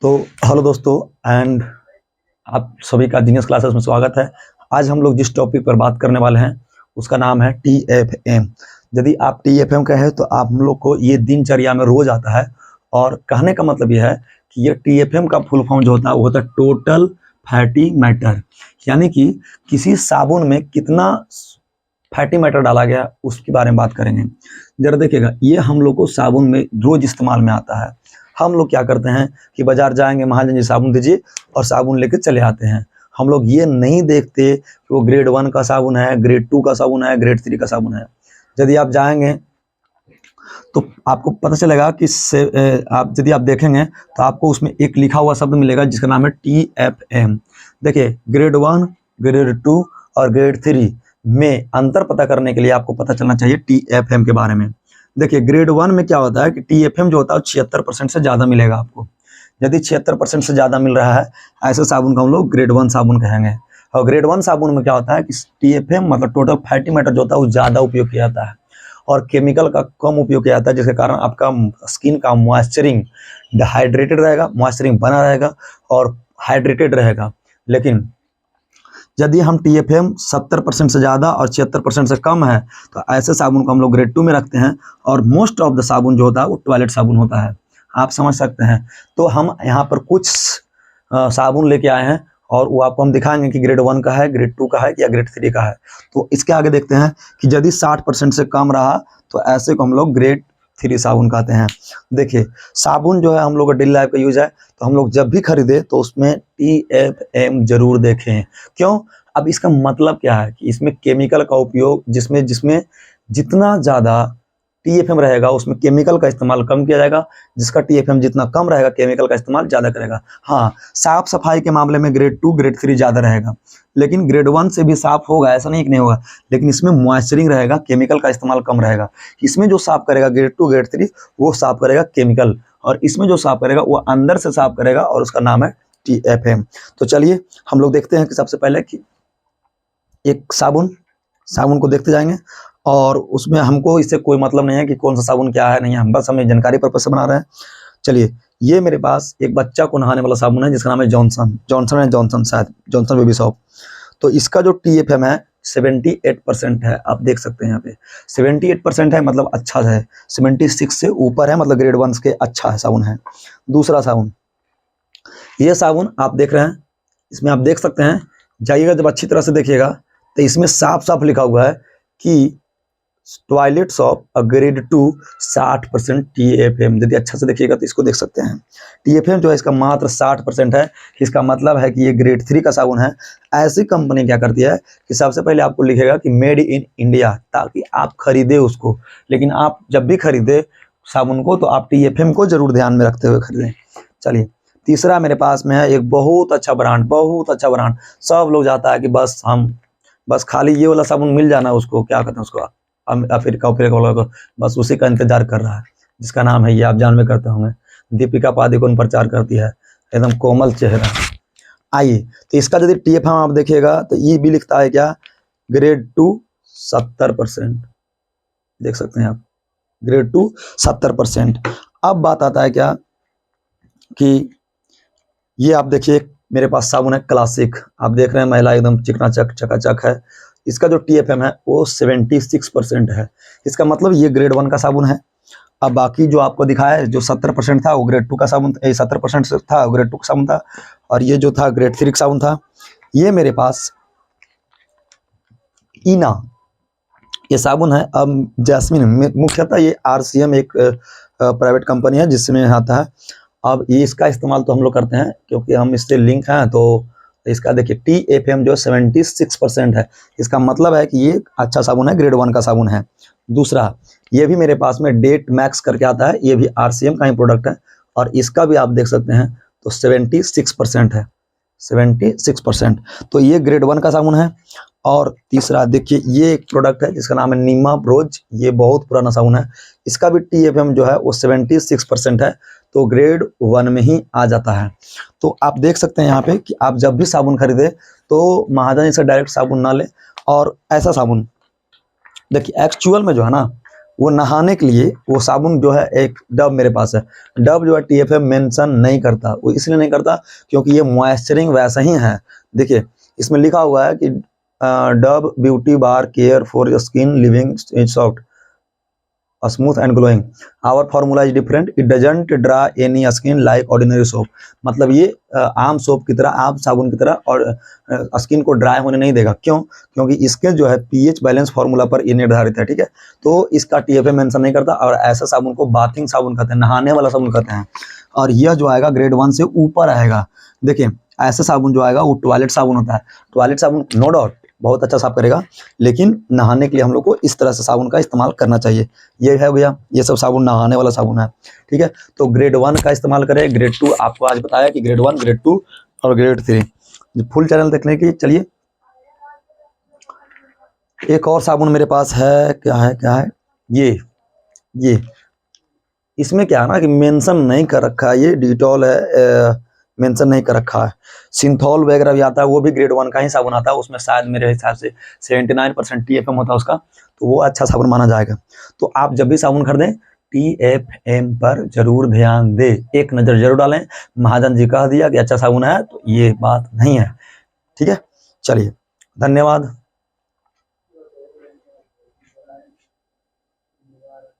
तो हेलो दोस्तों एंड आप सभी का जीनियस क्लासेस में स्वागत है। आज हम लोग जिस टॉपिक पर बात करने वाले हैं उसका नाम है TFM। यदि आप TFM का है तो आप हम लोग को ये दिनचर्या में रोज आता है। और कहने का मतलब ये है कि ये TFM का फुल फॉर्म जो होता है वो होता है टोटल फैटी मैटर, यानी कि किसी साबुन में कितना फैटी मैटर डाला गया उसके बारे में बात करेंगे। जरा देखिएगा, ये हम लोग को साबुन में रोज इस्तेमाल में आता है। हम लोग क्या करते हैं कि बाजार जाएंगे, महाजन जी साबुन दीजिए और साबुन लेके चले आते हैं। हम लोग ये नहीं देखते कि वो ग्रेड 1 का साबुन है, ग्रेड 2 का साबुन है, ग्रेड 3 का साबुन है। यदि आप जाएंगे तो आपको पता चलेगा कि यदि आप देखेंगे तो आपको उसमें एक लिखा हुआ शब्द मिलेगा जिसका नाम है TFM। देखिए, ग्रेड 1, ग्रेड 2 और ग्रेड 3 में अंतर पता करने के लिए आपको पता चलना चाहिए TFM के बारे में। देखिए, ग्रेड 1 में क्या होता है कि TFM जो होता है 76% से ज़्यादा मिलेगा आपको। यदि 76% से ज़्यादा मिल रहा है ऐसे साबुन को हम लोग ग्रेड 1 साबुन कहेंगे। और ग्रेड 1 साबुन में क्या होता है कि TFM मतलब टोटल फैटी मैटर जो होता है वो ज़्यादा उपयोग किया जाता है और केमिकल का कम उपयोग किया जाता है, जिसके कारण आपका स्किन का मॉइस्चरिंग हाइड्रेटेड रहेगा, मॉइस्चरिंग बना रहेगा और हाइड्रेटेड रहेगा। लेकिन यदि हम TFM 70% से ज़्यादा और 76% से कम है तो ऐसे साबुन को हम लोग ग्रेड 2 में रखते हैं। और मोस्ट ऑफ द साबुन जो होता है वो टॉयलेट साबुन होता है, आप समझ सकते हैं। तो हम यहाँ पर कुछ साबुन लेके आए हैं और वो आपको हम दिखाएंगे कि ग्रेड 1 का है, ग्रेड 2 का है या ग्रेड 3 का है। तो इसके आगे देखते हैं कि यदि 60% से कम रहा तो ऐसे को हम लोग ग्रेड 3 साबुन कहते हैं। देखिए, साबुन जो है हम लोग का डेली लाइफ का यूज है, तो हम लोग जब भी खरीदे तो उसमें TFM जरूर देखें। क्यों? अब इसका मतलब क्या है कि इसमें केमिकल का उपयोग जिसमें जिसमें जितना ज़्यादा TFM रहेगा उसमें केमिकल का इस्तेमाल कम किया जाएगा, जिसका TFM जितना कम रहेगा केमिकल का इस्तेमाल ज़्यादा करेगा। हाँ, साफ सफाई के मामले में ग्रेड 2 ग्रेड 3 ज़्यादा रहेगा, लेकिन ग्रेड 1 से भी साफ होगा, ऐसा नहीं कि नहीं होगा, लेकिन इसमें मॉइस्चरिंग रहेगा, केमिकल का इस्तेमाल कम रहेगा। इसमें जो साफ करेगा ग्रेड 2 ग्रेड 3 वो साफ करेगा केमिकल, और इसमें जो साफ करेगा वो अंदर से साफ करेगा और उसका नाम है TFM। तो चलिए हम लोग देखते हैं कि सबसे पहले कि एक साबुन को देखते जाएंगे और उसमें हमको इससे कोई मतलब नहीं है कि कौन सा साबुन क्या है, नहीं है, हम बस हमें जानकारी पर्पस से बना रहे हैं। चलिए, ये मेरे पास एक बच्चा को नहाने वाला साबुन है जिसका नाम है जॉनसन, शायद जॉनसन बेबी सॉप। तो इसका जो TFM है 78% है, आप देख सकते हैं यहाँ पे 78% है, मतलब अच्छा है। 76 से ऊपर है, मतलब ग्रेड 1 के अच्छा है साबुन है। दूसरा साबुन, ये साबुन आप देख रहे हैं, इसमें आप देख सकते हैं, जाइएगा जब अच्छी तरह से देखिएगा तो इसमें साफ साफ लिखा हुआ है कि टॉयलेट सॉप ग्रेड 2 60% TFM। यदि अच्छा से देखिएगा तो इसको देख सकते हैं, TFM जो है इसका मात्र 60% है। इसका मतलब है कि ये ग्रेड 3 का साबुन है। ऐसी कंपनी क्या करती है कि सबसे पहले आपको लिखेगा कि मेड इन इंडिया, ताकि आप खरीदे उसको। लेकिन आप जब भी खरीदे साबुन को तो आप TFM को जरूर ध्यान में रखते हुए खरीदें। चलिए, तीसरा मेरे पास में है एक बहुत अच्छा ब्रांड। सब लोग जाता है कि बस खाली ये वाला साबुन मिल जाना, उसको क्या कहते हैं, उसको अफ्रीका वाला को, बस उसी का इंतजार कर रहा है, जिसका नाम है, ये आप जान में करते होंगे, दीपिका पादुकोण प्रचार करती है, एकदम कोमल चेहरा। आइए, तो इसका यदि TFM आप देखिएगा तो ये भी लिखता है क्या, ग्रेड 2 70%, देख सकते हैं आप, ग्रेड 2 70%। अब बात आता है क्या कि ये आप देखिए, मेरे पास साबुन है क्लासिक, आप देख रहे हैं, महिला एकदम चिकना चकाचक है। इसका जो TFM है वो 76% है। इसका मतलब ये ग्रेड 1 का साबुन है। अब बाकी जो आपको दिखाया है जो 70% था वो ग्रेड 2 का साबुन, 70% से था ग्रेड 2 का साबुन था, और ये जो था ग्रेड 3 का साबुन था। ये मेरे पास ईना ये साबुन है। अब जैस्मिन, मुख्यतः ये RCM एक प्राइवेट कंपनी है जिसमें आता है। अब ये इसका इस्तेमाल तो हम लोग करते हैं क्योंकि हम इससे लिंक हैं। तो इसका देखिए TFM जो 76% है, इसका मतलब है कि ये अच्छा साबुन है, ग्रेड 1 का साबुन है। दूसरा, ये भी मेरे पास में डेट मैक्स करके आता है, ये भी RCM का ही प्रोडक्ट है, और इसका भी आप देख सकते हैं तो 76% है, 76%। तो ये ग्रेड 1 का साबुन है। और तीसरा देखिए, ये एक प्रोडक्ट है जिसका नाम है नीमा ब्रोज, ये बहुत पुराना साबुन है। इसका भी TFM जो है वो 76% है, तो ग्रेड 1 में ही आ जाता है। तो आप देख सकते हैं यहाँ पे कि आप जब भी साबुन खरीदे तो महाजन से डायरेक्ट साबुन ना ले। और ऐसा साबुन देखिए, एक्चुअल में जो है ना, वो नहाने के लिए वो साबुन जो है, एक डव मेरे पास है, डव जो है TFM मेंशन नहीं करता। वो इसलिए नहीं करता क्योंकि ये मॉइस्चरिंग वैसा ही है। देखिए इसमें लिखा हुआ है कि Dove beauty bar care for skin living soft smooth and glowing, our formula is different, it doesn't dry any skin like ordinary soap. मतलब ये आम सोप की तरह, आम साबुन की तरह और स्किन को ड्राई होने नहीं देगा। क्यों? क्योंकि इसके जो है pH बैलेंस फार्मूला पर ये निर्धारित है, ठीक है। तो इसका TFM मेंशन नहीं करता और ऐसा साबुन को बाथिंग साबुन कहते हैं, नहाने वाला साबुन कहते हैं। और यह जो आएगा ग्रेड 1 से ऊपर आएगा। देखिए ऐसा साबुन जो आएगा वो टॉयलेट साबुन होता है। टॉयलेट साबुन नो डाउट बहुत अच्छा साफ करेगा, लेकिन नहाने के लिए हम लोग को इस तरह से साबुन का इस्तेमाल करना चाहिए। ये है भैया, ये सब साबुन नहाने वाला साबुन है, ठीक है। तो ग्रेड 1 का इस्तेमाल करें, ग्रेड 2 आपको आज बताया कि ग्रेड 1, ग्रेड 2 और ग्रेड 3। फुल चैनल देखने की चलिए, एक और साबुन मेरे पास है, क्या है क्या है ये इसमें क्या है ना कि मेंशन नहीं कर रखा है, ये डिटॉल है, मेंशन नहीं कर रखा है। सिंथॉल वगैरह भी आता है, वो भी ग्रेड 1 का ही साबुन आता है। उसमें शायद मेरे हिसाब से 79% TFM होता है उसका, तो वो अच्छा साबुन माना जाएगा। तो आप जब भी साबुन खरीदें TFM पर जरूर ध्यान दे, एक नज़र जरूर डालें। महाजन जी कह दिया कि अच्छा साबुन है, तो ये बात नहीं है, ठीक है। चलिए धन्यवाद।